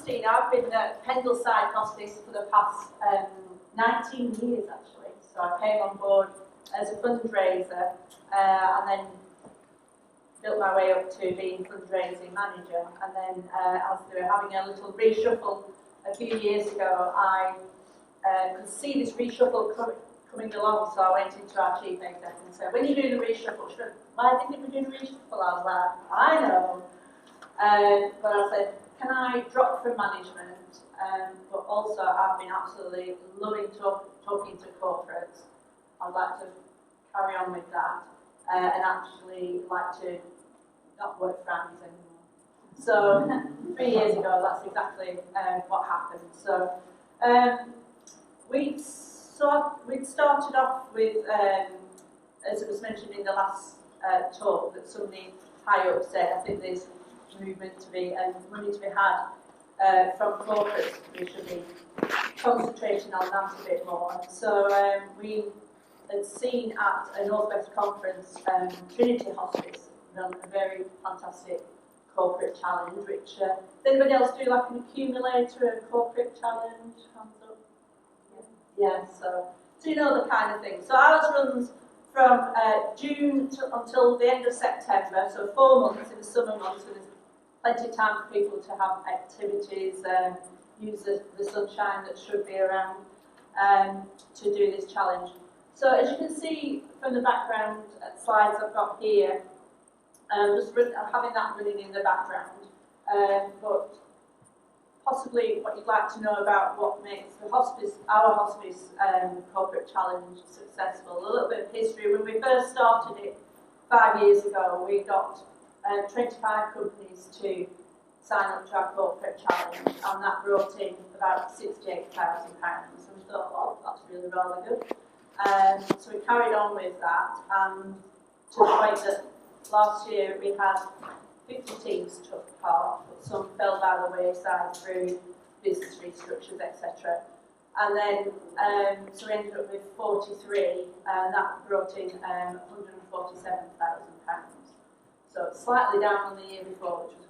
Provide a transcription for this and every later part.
Christina. I've been at Pendleside Hospice for the past 19 years actually. So I came on board as a fundraiser and then built my way up to being fundraising manager. And then as they were having a little reshuffle a few years ago, I could see this reshuffle coming along, so I went into our chief exec and said, when you're doing the reshuffle, she went, why didn't we do the reshuffle? I was like, I know. But I said, can I drop from management? But also I've been absolutely loving talking to corporates. I'd like to carry on with that and actually like to not work for Andy's anymore. So 3 years ago, that's exactly what happened. So we'd started off with, as it was mentioned in the last talk, that somebody high up said, I think there's movement to be and money to be had from corporates. We should be concentrating on that a bit more. So we had seen at a North West conference, Trinity Hospice run a very fantastic corporate challenge, which does anybody else do like an accumulator, a corporate challenge? Hands up. Yeah, so you know the kind of thing. So ours runs from June until the end of September, so 4 months in the summer months, and there's plenty of time for people to have activities, use the sunshine that should be around to do this challenge. So as you can see from the background slides I've got here, just having that running in the background, but possibly what you'd like to know about what makes the hospice, our hospice corporate challenge successful. A little bit of history. When we first started it 5 years ago, we got 25 companies to sign up to our corporate challenge, and that brought in about £68,000. And we thought, well, that's really rather good. So we carried on with that, and to the point that last year we had 50 teams took part, but some fell by the wayside through business restructures, etc. And then, so we ended up with 43, and that brought in £147,000. So slightly down on the year before, which was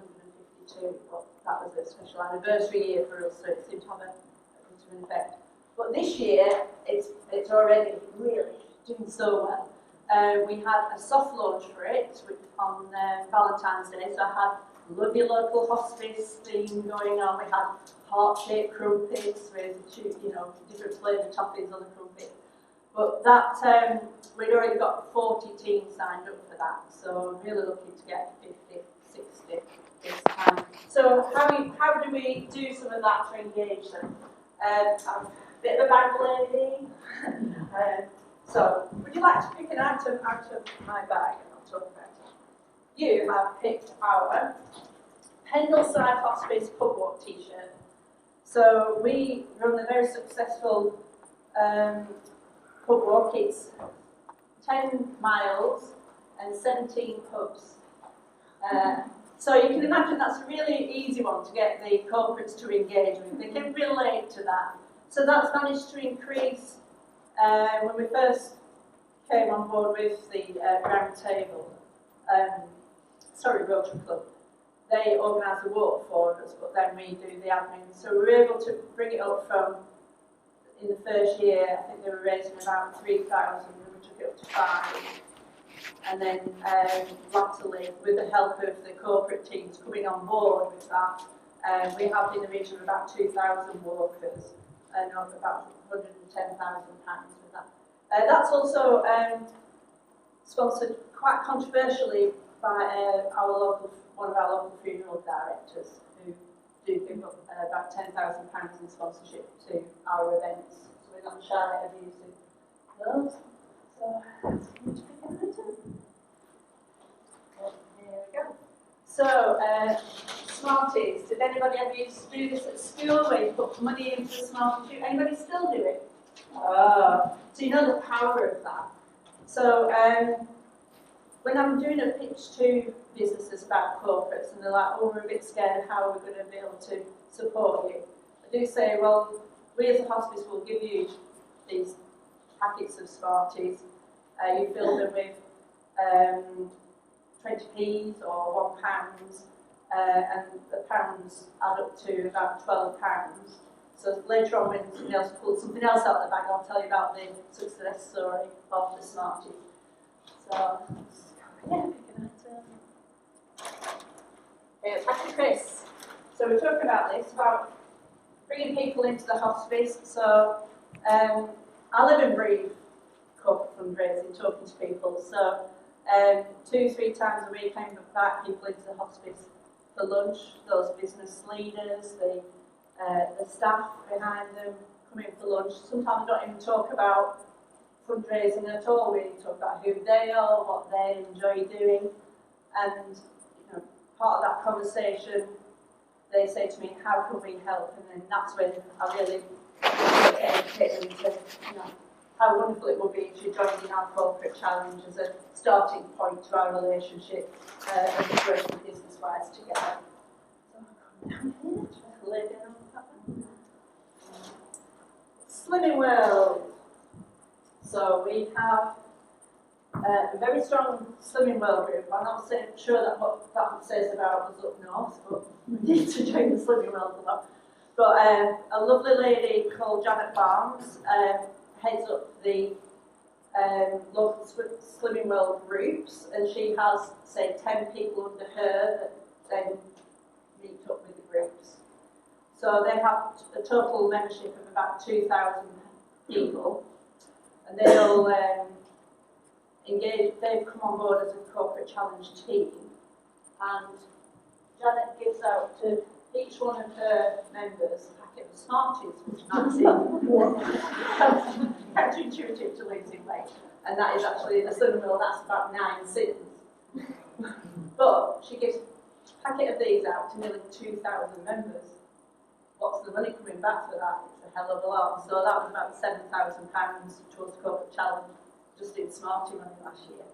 152, but that was a special anniversary year for us, so it seemed to have a bit of an effect. But this year, it's already really doing so well. We had a soft launch for it on Valentine's Day, so I had lovely local hospice theme going on. We had heart-shaped crumpets with, different flavoured toppings on the crumpet. But that, we'd already got 40 teams signed up for that, so I'm really looking to get 50, 60 this time. So how do we do some of that to engage them? I'm a bit of a bag lady. So, would you like to pick an item out of my bag and I'll talk about it? You have picked our Pendleside Hospice pub walk t-shirt. So, we run a very successful pub walk. It's 10 miles and 17 pubs. So you can imagine that's a really easy one to get the corporates to engage with. They can relate to that. So that's managed to increase. When we first came on board with the round table, Rotary Club, they organised the walk for us, but then we do the admin. So we were able to bring it up from, in the first year, I think they were raising about 3,000, and we took it up to 5. And then latterly, with the help of the corporate teams coming on board with that, we have in the region of about 2,000 walkers, and about £110,000 with that. That's also sponsored quite controversially by one of our local funeral directors, who do give up about £10,000 in sponsorship to our events. So we're not shy of using those. So that's going to pick an item. Here we go. So Smarties. Did anybody ever used to do this at school where you put money into the Smarties? Anybody still do it? So you know the power of that. So when I'm doing a pitch to businesses about corporates and they're like, oh, we're a bit scared of how we're going to be able to support you, I do say, well, we as a hospice will give you these packets of Smarties. You fill them with 20p's or £1, and the pounds add up to about £12. So later on, when somebody else pulls something else out of the bag, I'll tell you about the success story of the Smarties. So, yeah, back to Chris. So we're talking about this, about bringing people into the hospice. So I live and breathe corporate fundraising, talking to people. So 2-3 times a week I invite people into the hospice for lunch. Those business leaders, the staff behind them come in for lunch. Sometimes I don't even talk about fundraising at all. We talk about who they are, what they enjoy doing, and part of that conversation, they say to me, "How can we help?" And then that's when I really educate them to, how wonderful it would be if you joined in our corporate challenge as a starting point to our relationship and working business-wise together. So I'll come down here, try to lay down on that one. Slimming World. So we have a very strong Slimming World group. I'm not sure that what that says about us up north, but we need to join the Slimming World a lot. But a lovely lady called Janet Barnes heads up the local Slimming World groups, and she has, say, 10 people under her that then meet up with the groups. So they have a total membership of about 2,000 people, and they all engage. They've come on board as a corporate challenge team, and Janet gives out to each one of her members a packet of Smarties, which might seem counterintuitive to losing weight, and that is actually the Slimming World. That's about 9 sins. But she gives a packet of these out to nearly 2,000 members. What's the money coming back for that? It's a hell of a lot. So that was about £7,000 towards corporate challenge just in Smartie money last year.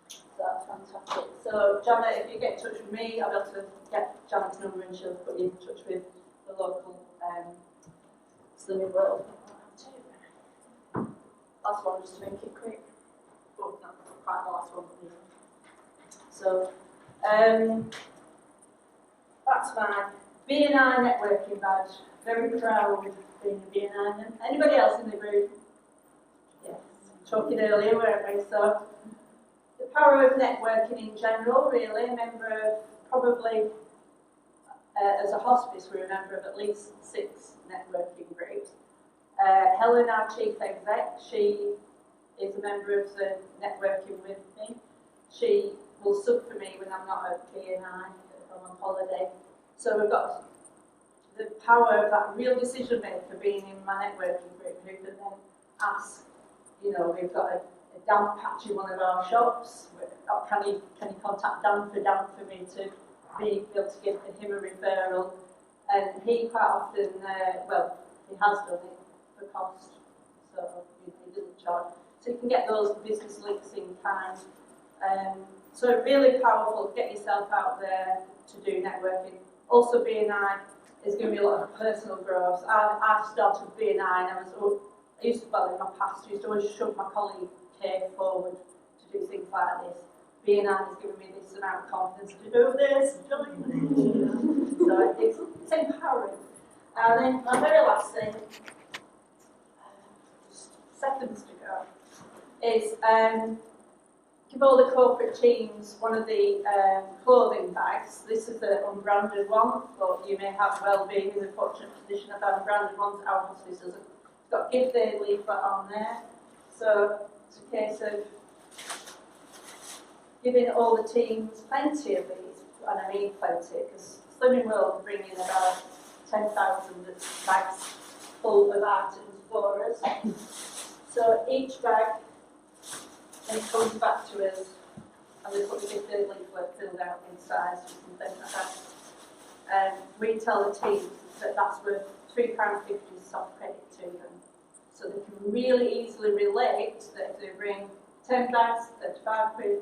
So that's fantastic. So Janet, if you get in touch with me, I'll be able to get Janet's number and she'll put you in touch with the local Slimming World. Last one, just to make it quick. Oh, not quite the last one. So that's my B&I networking badge. Very proud of being a B&I. Anybody else in the group? Yes, talking earlier, weren't we? So the power of networking in general, really. A member of probably, as a hospice, we're a member of at least 6 networking groups. Helen, our chief exec, she is a member of the networking with me. She will sub for me when I'm not at B&I, if I'm on holiday. So we've got the power of that real decision maker being in my networking group who can then ask, we've got a damp patch in one of our shops. Can you contact Dan for me to be able to give him a referral? And he quite often, he has done it for cost, so he doesn't charge. So you can get those business links in time. So really powerful, get yourself out there to do networking. Also B&I is giving me a lot of personal growth. I started B&I and I used to, in my past, I used to always shove my colleague Kay forward to do things like this. B&I has given me this amount of confidence to do this, so it's empowering. And then my very last thing, just seconds to go, is give all the corporate teams one of the clothing bags. This is the unbranded one, but you may have well-being in the fortunate position of having branded ones. Our hospice has got gift aid leaflet on there. So it's a case of giving all the teams plenty of these, and I mean plenty, because Slimming World are bringing about 10,000 bags full of items for us. So each bag, and it comes back to us, and we put the gift aid leaflet filled out in size and things like that. And we tell the teams that that's worth £3.50 soft credit to them. So they can really easily relate that if they bring 10 bags, 35 quid,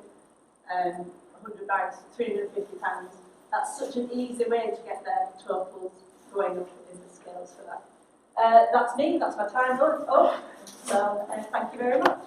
100 bags, £350. That's such an easy way to get their totals going up in the scales for that. That's me, that's my time done. So thank you very much.